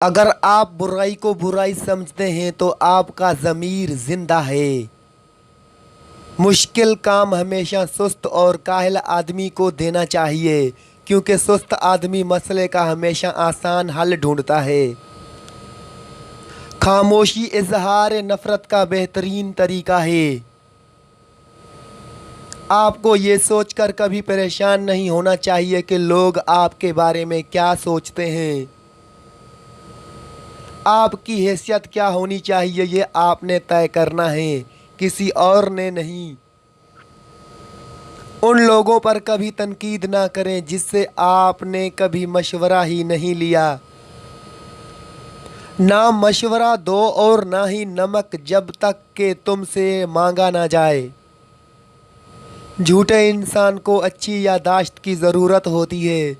अगर आप बुराई को बुराई समझते हैं तो आपका ज़मीर जिंदा है। मुश्किल काम हमेशा सुस्त और काहिल आदमी को देना चाहिए, क्योंकि सुस्त आदमी मसले का हमेशा आसान हल ढूंढता है। खामोशी इजहार नफ़रत का बेहतरीन तरीका है। आपको ये सोचकर कभी परेशान नहीं होना चाहिए कि लोग आपके बारे में क्या सोचते हैं। आपकी हैसियत क्या होनी चाहिए ये आपने तय करना है, किसी और ने नहीं। उन लोगों पर कभी तनकीद ना करें जिससे आपने कभी मशवरा ही नहीं लिया। ना मशवरा दो और ना ही नमक जब तक कि तुमसे मांगा ना जाए। झूठे इंसान को अच्छी यादाश्त की ज़रूरत होती है।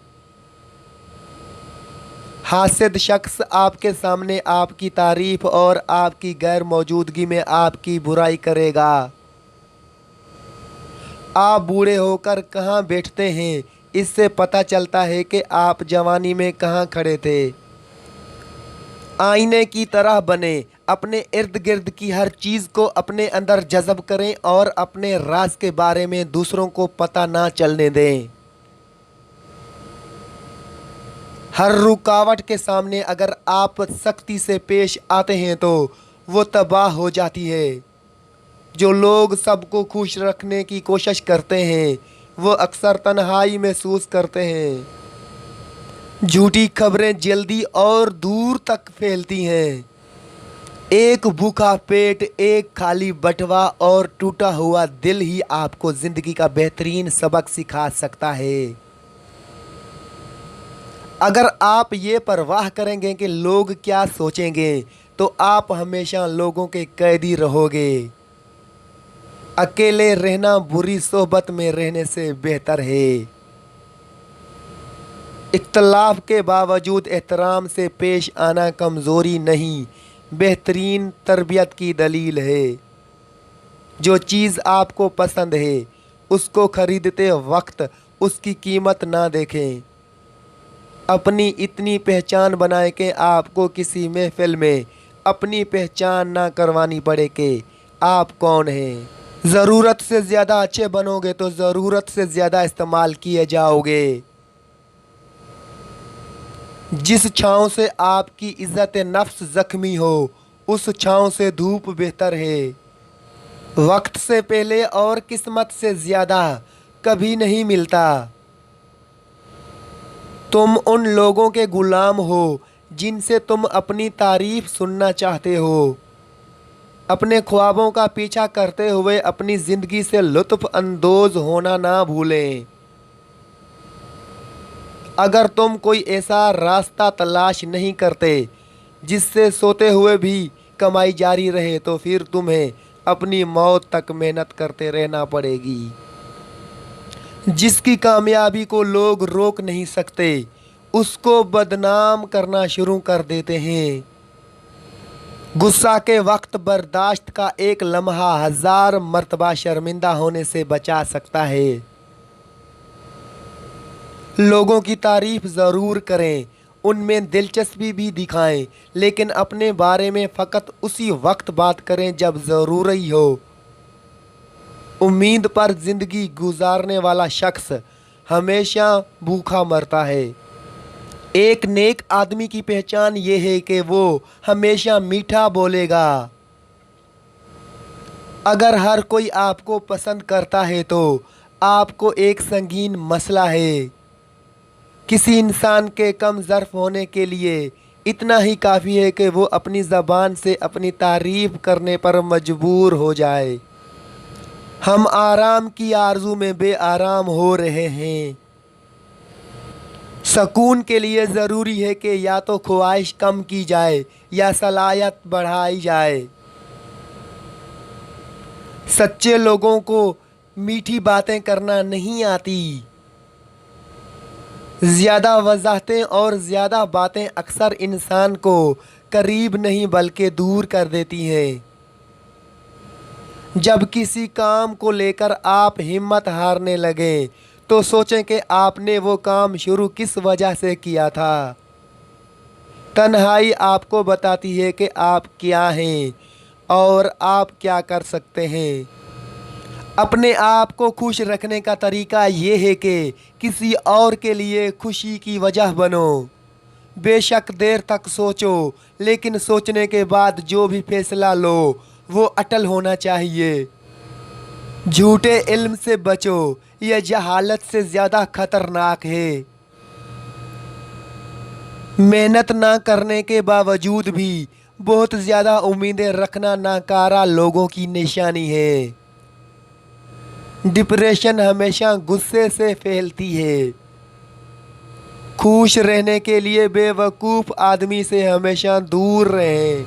हासिद शख्स आपके सामने आपकी तारीफ और आपकी गैर मौजूदगी में आपकी बुराई करेगा। आप बूढ़े होकर कहाँ बैठते हैं, इससे पता चलता है कि आप जवानी में कहाँ खड़े थे। आईने की तरह बने, अपने इर्द गिर्द की हर चीज़ को अपने अंदर जज़ब करें और अपने राज के बारे में दूसरों को पता ना चलने दें। हर रुकावट के सामने अगर आप सख्ती से पेश आते हैं तो वो तबाह हो जाती है। जो लोग सबको खुश रखने की कोशिश करते हैं वो अक्सर तन्हाई महसूस करते हैं। झूठी खबरें जल्दी और दूर तक फैलती हैं। एक भूखा पेट, एक खाली बटवा और टूटा हुआ दिल ही आपको ज़िंदगी का बेहतरीन सबक सिखा सकता है। अगर आप ये परवाह करेंगे कि लोग क्या सोचेंगे तो आप हमेशा लोगों के कैदी रहोगे। अकेले रहना बुरी सोहबत में रहने से बेहतर है। इख्तलाफ के बावजूद एहतराम से पेश आना कमज़ोरी नहीं, बेहतरीन तरबियत की दलील है। जो चीज़ आपको पसंद है उसको ख़रीदते वक्त उसकी कीमत ना देखें। अपनी इतनी पहचान बनाए कि आपको किसी महफिल में अपनी पहचान ना करवानी पड़े कि आप कौन हैं। ज़रूरत से ज़्यादा अच्छे बनोगे तो ज़रूरत से ज़्यादा इस्तेमाल किए जाओगे। जिस छाँव से आपकी इज़्ज़त नफ्स ज़ख्मी हो उस छाँव से धूप बेहतर है। वक्त से पहले और किस्मत से ज़्यादा कभी नहीं मिलता। तुम उन लोगों के ग़ुलाम हो जिनसे तुम अपनी तारीफ़ सुनना चाहते हो। अपने ख्वाबों का पीछा करते हुए अपनी ज़िंदगी से लुत्फ़ अंदोज़ होना ना भूलें। अगर तुम कोई ऐसा रास्ता तलाश नहीं करते जिससे सोते हुए भी कमाई जारी रहे तो फिर तुम्हें अपनी मौत तक मेहनत करते रहना पड़ेगी। जिसकी कामयाबी को लोग रोक नहीं सकते उसको बदनाम करना शुरू कर देते हैं। गुस्सा के वक्त बर्दाश्त का एक लम्हा 1000 मर्तबा शर्मिंदा होने से बचा सकता है। लोगों की तारीफ ज़रूर करें, उनमें दिलचस्पी भी दिखाएं, लेकिन अपने बारे में फ़कत उसी वक्त बात करें जब ज़रूरी हो। उम्मीद पर ज़िंदगी गुजारने वाला शख्स हमेशा भूखा मरता है। एक नेक आदमी की पहचान ये है कि वो हमेशा मीठा बोलेगा। अगर हर कोई आपको पसंद करता है तो आपको एक संगीन मसला है। किसी इंसान के कम ज़र्फ़ होने के लिए इतना ही काफ़ी है कि वो अपनी ज़बान से अपनी तारीफ़ करने पर मजबूर हो जाए। हम आराम की आरज़ू में बेआराम हो रहे हैं। सुकून के लिए ज़रूरी है कि या तो ख्वाहिश कम की जाए या सलाहियत बढ़ाई जाए। सच्चे लोगों को मीठी बातें करना नहीं आती। ज़्यादा वजाहतें और ज़्यादा बातें अक्सर इंसान को करीब नहीं बल्कि दूर कर देती हैं। जब किसी काम को लेकर आप हिम्मत हारने लगें तो सोचें कि आपने वो काम शुरू किस वजह से किया था। तन्हाई आपको बताती है कि आप क्या हैं और आप क्या कर सकते हैं। अपने आप को खुश रखने का तरीका ये है कि किसी और के लिए खुशी की वजह बनो। बेशक देर तक सोचो, लेकिन सोचने के बाद जो भी फैसला लो वो अटल होना चाहिए। झूठे इल्म से बचो, यह जहालत से ज़्यादा खतरनाक है। मेहनत ना करने के बावजूद भी बहुत ज़्यादा उम्मीदें रखना नाकारा लोगों की निशानी है। डिप्रेशन हमेशा गुस्से से फैलती है। खुश रहने के लिए बेवकूफ़ आदमी से हमेशा दूर रहें।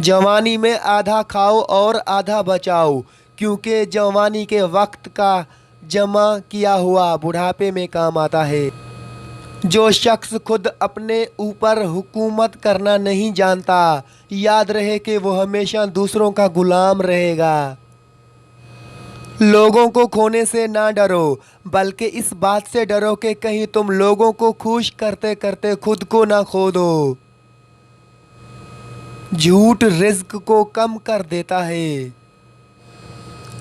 जवानी में आधा खाओ और आधा बचाओ, क्योंकि जवानी के वक्त का जमा किया हुआ बुढ़ापे में काम आता है। जो शख्स खुद अपने ऊपर हुकूमत करना नहीं जानता, याद रहे कि वो हमेशा दूसरों का गुलाम रहेगा। लोगों को खोने से ना डरो, बल्कि इस बात से डरो कि कहीं तुम लोगों को खुश करते करते खुद को ना खो दो। झूठ रिज़्क को कम कर देता है।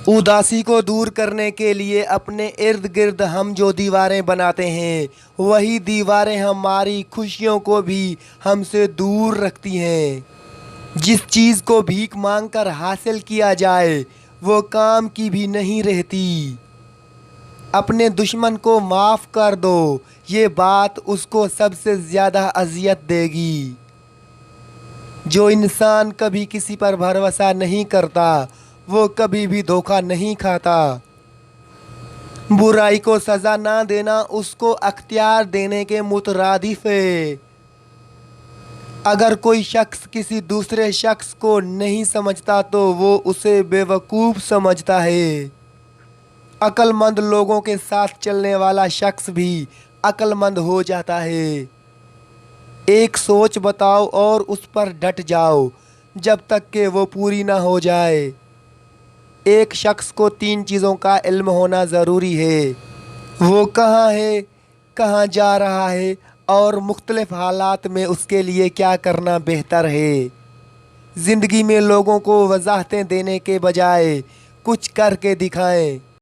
उदासी को दूर करने के लिए अपने इर्द गिर्द हम जो दीवारें बनाते हैं, वही दीवारें हमारी खुशियों को भी हमसे दूर रखती हैं। जिस चीज़ को भीख मांगकर हासिल किया जाए वो काम की भी नहीं रहती। अपने दुश्मन को माफ़ कर दो, ये बात उसको सबसे ज़्यादा अज़ियत देगी। जो इंसान कभी किसी पर भरोसा नहीं करता वो कभी भी धोखा नहीं खाता। बुराई को सज़ा ना देना उसको अख्तियार देने के मुतरादिफ है। अगर कोई शख्स किसी दूसरे शख्स को नहीं समझता तो वो उसे बेवकूफ़ समझता है। अक्लमंद लोगों के साथ चलने वाला शख्स भी अक्लमंद हो जाता है। एक सोच बताओ और उस पर डट जाओ जब तक कि वो पूरी ना हो जाए। एक शख्स को 3 चीज़ों का इल्म होना ज़रूरी है। वो कहाँ है, कहाँ जा रहा है और मुख्तलिफ़ हालात में उसके लिए क्या करना बेहतर है। ज़िंदगी में लोगों को वजाहतें देने के बजाय कुछ करके दिखाएं।